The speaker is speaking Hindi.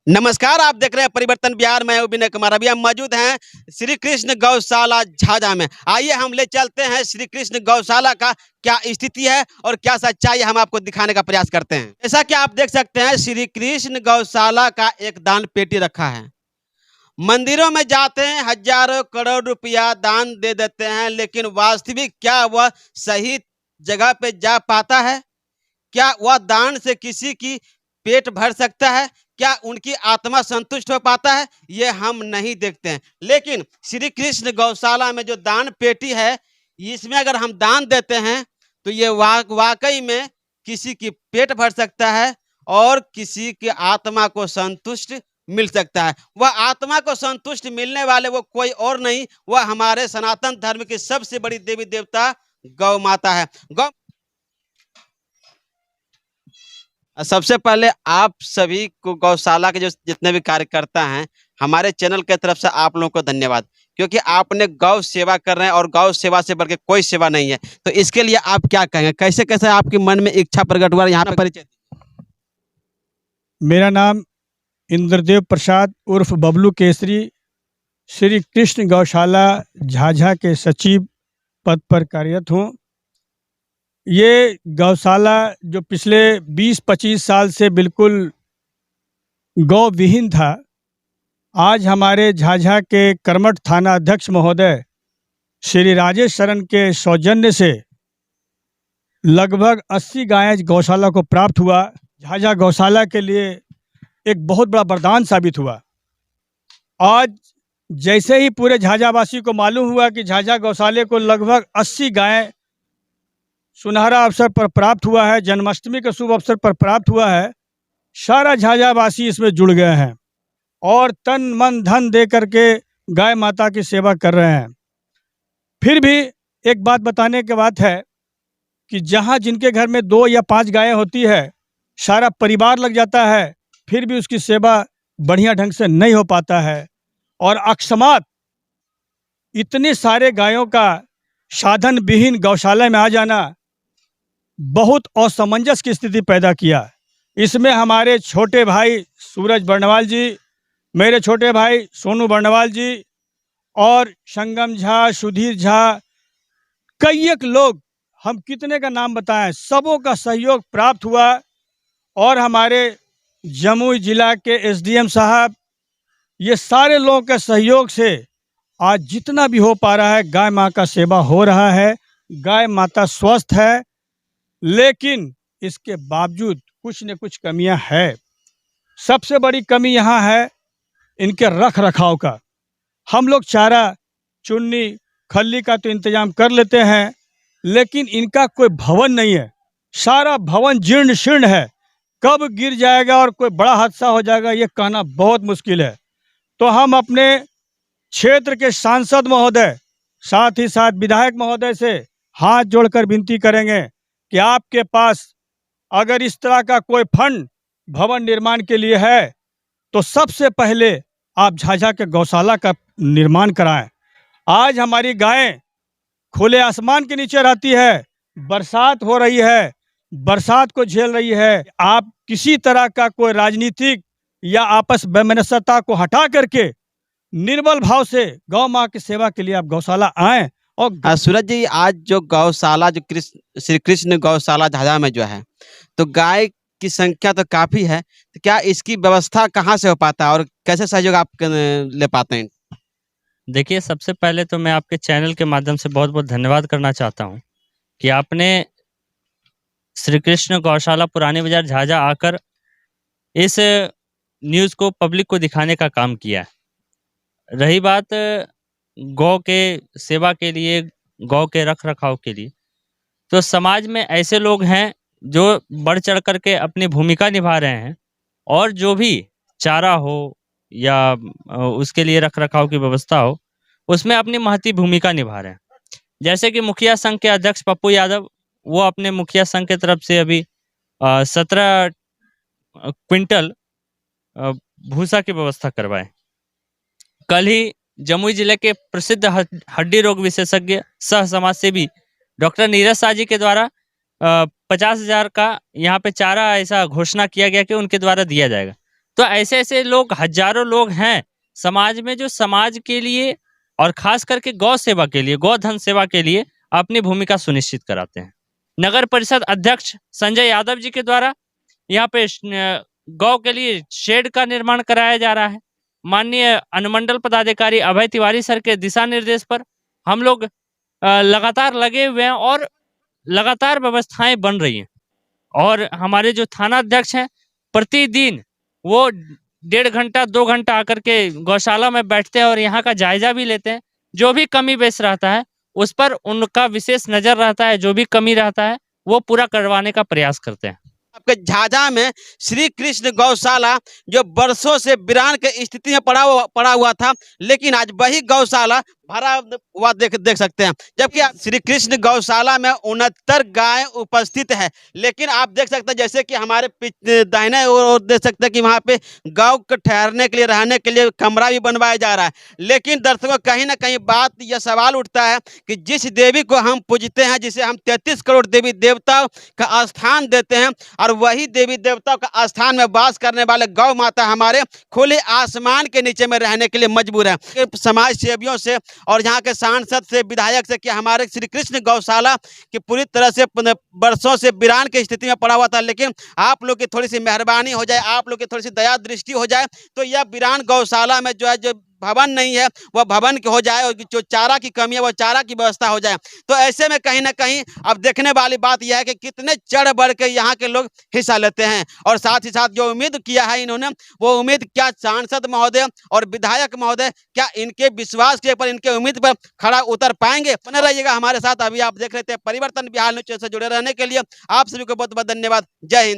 नमस्कार, आप देख रहे हैं परिवर्तन बिहार। मैं हूं विनय कुमार। अभी हम मौजूद हैं श्री कृष्ण गौशाला झाझा में। आइए हम ले चलते हैं श्री कृष्ण गौशाला का क्या स्थिति है और क्या सच्चाई है, हम आपको दिखाने का प्रयास करते हैं। जैसा कि आप देख सकते हैं, श्री कृष्ण गौशाला का एक दान पेटी रखा है। मंदिरों में जाते हैं, हजारों करोड़ रुपया दान दे देते हैं, लेकिन वास्तविक क्या वह सही जगह पे जा पाता है? क्या वह दान से किसी की पेट भर सकता है? क्या उनकी आत्मा संतुष्ट हो पाता है? ये हम नहीं देखते हैं। लेकिन श्री कृष्ण गौशाला में जो दान पेटी है, इसमें अगर हम दान देते हैं तो ये वाकई में किसी की पेट भर सकता है और किसी की आत्मा को संतुष्ट मिल सकता है। वह आत्मा को संतुष्ट मिलने वाले वो कोई और नहीं, वह हमारे सनातन धर्म की सबसे बड़ी देवी देवता गौ माता है। गौ सबसे पहले आप सभी को, गौशाला के जो जितने भी कार्यकर्ता हैं, हमारे चैनल की तरफ से आप लोगों को धन्यवाद, क्योंकि आपने गौ सेवा कर रहे हैं और गौ सेवा से बढ़ के कोई सेवा नहीं है। तो इसके लिए आप क्या कहेंगे? कैसे कैसे आपके मन में इच्छा प्रकट हुआ? यहाँ पर परिचय। मेरा नाम इंद्रदेव प्रसाद उर्फ बबलू केसरी, श्री कृष्ण गौशाला झाझा के सचिव पद पर कार्यरत हूँ। ये गौशाला जो पिछले 20-25 साल से बिल्कुल गौ विहीन था, आज हमारे झाझा के कर्मठ थाना अध्यक्ष महोदय श्री राजेश शरण के सौजन्य से लगभग 80 गायें गौशाला को प्राप्त हुआ। झाझा गौशाला के लिए एक बहुत बड़ा वरदान साबित हुआ। आज जैसे ही पूरे झाझावासी को मालूम हुआ कि झाझा गौशाले को लगभग 80 गायें सुनहरा अवसर पर प्राप्त हुआ है, जन्माष्टमी के शुभ अवसर पर प्राप्त हुआ है, सारा झाझावासी इसमें जुड़ गए हैं और तन मन धन दे करके गाय माता की सेवा कर रहे हैं। फिर भी एक बात बताने की बात है कि जहाँ जिनके घर में 2 या 5 गायें होती है, सारा परिवार लग जाता है, फिर भी उसकी सेवा बढ़िया ढंग से नहीं हो पाता है। और अकस्मात इतने सारे गायों का साधन विहीन गौशाला में आ जाना बहुत असमंजस की स्थिति पैदा किया। इसमें हमारे छोटे भाई सूरज बर्णवाल जी, मेरे छोटे भाई सोनू बर्णवाल जी और संगम झा, सुधीर झा, कई एक लोग, हम कितने का नाम बताएं, सबों का सहयोग प्राप्त हुआ। और हमारे जमुई जिला के एसडीएम साहब, ये सारे लोगों के सहयोग से आज जितना भी हो पा रहा है, गाय माँ का सेवा हो रहा है। गाय माता स्वस्थ है, लेकिन इसके बावजूद कुछ न कुछ कमियां है। सबसे बड़ी कमी यहाँ है इनके रख रखाव का। हम लोग चारा, चुन्नी, खल्ली का तो इंतजाम कर लेते हैं, लेकिन इनका कोई भवन नहीं है। सारा भवन जीर्ण शीर्ण है। कब गिर जाएगा और कोई बड़ा हादसा हो जाएगा, ये कहना बहुत मुश्किल है। तो हम अपने क्षेत्र के सांसद महोदय, साथ ही साथ विधायक महोदय से हाथ जोड़कर विनती करेंगे कि आपके पास अगर इस तरह का कोई फंड भवन निर्माण के लिए है, तो सबसे पहले आप झाझा के गौशाला का निर्माण कराएं। आज हमारी गायें खुले आसमान के नीचे रहती है, बरसात हो रही है, बरसात को झेल रही है। आप किसी तरह का कोई राजनीतिक या आपस वैमनस्यता को हटा करके निर्मल भाव से गौ माँ की सेवा के लिए आप गौशाला आएं। और सूरज जी, आज जो गौशाला, जो श्री कृष्ण गौशाला झाझा में जो है, तो गाय की संख्या तो काफी है, तो क्या इसकी व्यवस्था कहाँ से हो पाता है और कैसे सहयोग आप ले पाते हैं? देखिए, सबसे पहले तो मैं आपके चैनल के माध्यम से बहुत बहुत धन्यवाद करना चाहता हूं कि आपने श्री कृष्ण गौशाला पुराने बाजार झाझा आकर इस न्यूज़ को पब्लिक को दिखाने का काम किया है। रही बात गौ के सेवा के लिए, गौ के रख रखाव के लिए, तो समाज में ऐसे लोग हैं जो बढ़ चढ़ करके अपनी भूमिका निभा रहे हैं, और जो भी चारा हो या उसके लिए रख रखाव की व्यवस्था हो, उसमें अपनी महती भूमिका निभा रहे हैं। जैसे कि मुखिया संघ के अध्यक्ष पप्पू यादव, वो अपने मुखिया संघ की तरफ से अभी 17 क्विंटल भूसा की व्यवस्था करवाए। कल ही जमुई जिले के प्रसिद्ध हड्डी रोग विशेषज्ञ सह समाज सेवी डॉक्टर नीरज शाह जी के द्वारा 50,000 का यहाँ पे चारा ऐसा घोषणा किया गया कि उनके द्वारा दिया जाएगा। तो ऐसे ऐसे लोग, हजारों लोग हैं समाज में, जो समाज के लिए और खास करके गौ सेवा के लिए, गोधन सेवा के लिए अपनी भूमिका सुनिश्चित कराते हैं। नगर परिषद अध्यक्ष संजय यादव जी के द्वारा यहाँ पे गौ के लिए शेड का निर्माण कराया जा रहा है। माननीय अनुमंडल पदाधिकारी अभय तिवारी सर के दिशा निर्देश पर हम लोग लगातार लगे हुए हैं और लगातार व्यवस्थाएं बन रही हैं। और हमारे जो थाना अध्यक्ष हैं, प्रतिदिन वो 1.5 घंटा 2 घंटा आकर के गौशाला में बैठते हैं और यहाँ का जायजा भी लेते हैं। जो भी कमी बेस रहता है उस पर उनका विशेष नजर रहता है, जो भी कमी रहता है वो पूरा करवाने का प्रयास करते हैं। आपके झाझा में श्री कृष्ण गौशाला जो वर्षों से वीरान के स्थिति में पड़ा हुआ था, लेकिन आज वही गौशाला भरा हुआ देख सकते हैं। जबकि श्री कृष्ण गौशाला में 69 गाय उपस्थित है, लेकिन आप देख सकते हैं जैसे कि हमारे दाहिने ओर देख सकते हैं कि वहाँ पे गौ को ठहरने के लिए, रहने के लिए कमरा भी बनवाया जा रहा है। लेकिन दर्शकों, कहीं ना कहीं बात यह सवाल उठता है कि जिस देवी को हम पूजते हैं, जिसे हम 33 करोड़ देवी देवताओं का स्थान देते हैं, और वही देवी देवताओं का स्थान में वास करने वाले गौ माता हमारे खुले आसमान के नीचे में रहने के लिए मजबूर है। समाज सेवियों से और यहाँ के सांसद से, विधायक से कि हमारे श्री कृष्ण गौशाला की पूरी तरह से वर्षों से वीरान की स्थिति में पड़ा हुआ था, लेकिन आप लोग की थोड़ी सी मेहरबानी हो जाए, आप लोग की थोड़ी सी दया दृष्टि हो जाए, तो यह वीरान गौशाला में जो है, जो भवन नहीं है वह भवन हो जाए, और जो चारा की कमी है वह चारा की व्यवस्था हो जाए। तो ऐसे में कहीं ना कहीं अब देखने वाली बात यह है कि कितने चढ़ बढ़ के यहाँ के लोग हिस्सा लेते हैं, और साथ ही साथ जो उम्मीद किया है इन्होंने, वो उम्मीद क्या सांसद महोदय और विधायक महोदय क्या इनके विश्वास के पर, इनके उम्मीद पर खड़ा उतर पाएंगे? बने रहिएगा हमारे साथ। अभी आप देख रहे थे परिवर्तन बिहार न्यूज़ से जुड़े रहने के लिए आप सभी को बहुत बहुत धन्यवाद। जय हिंद।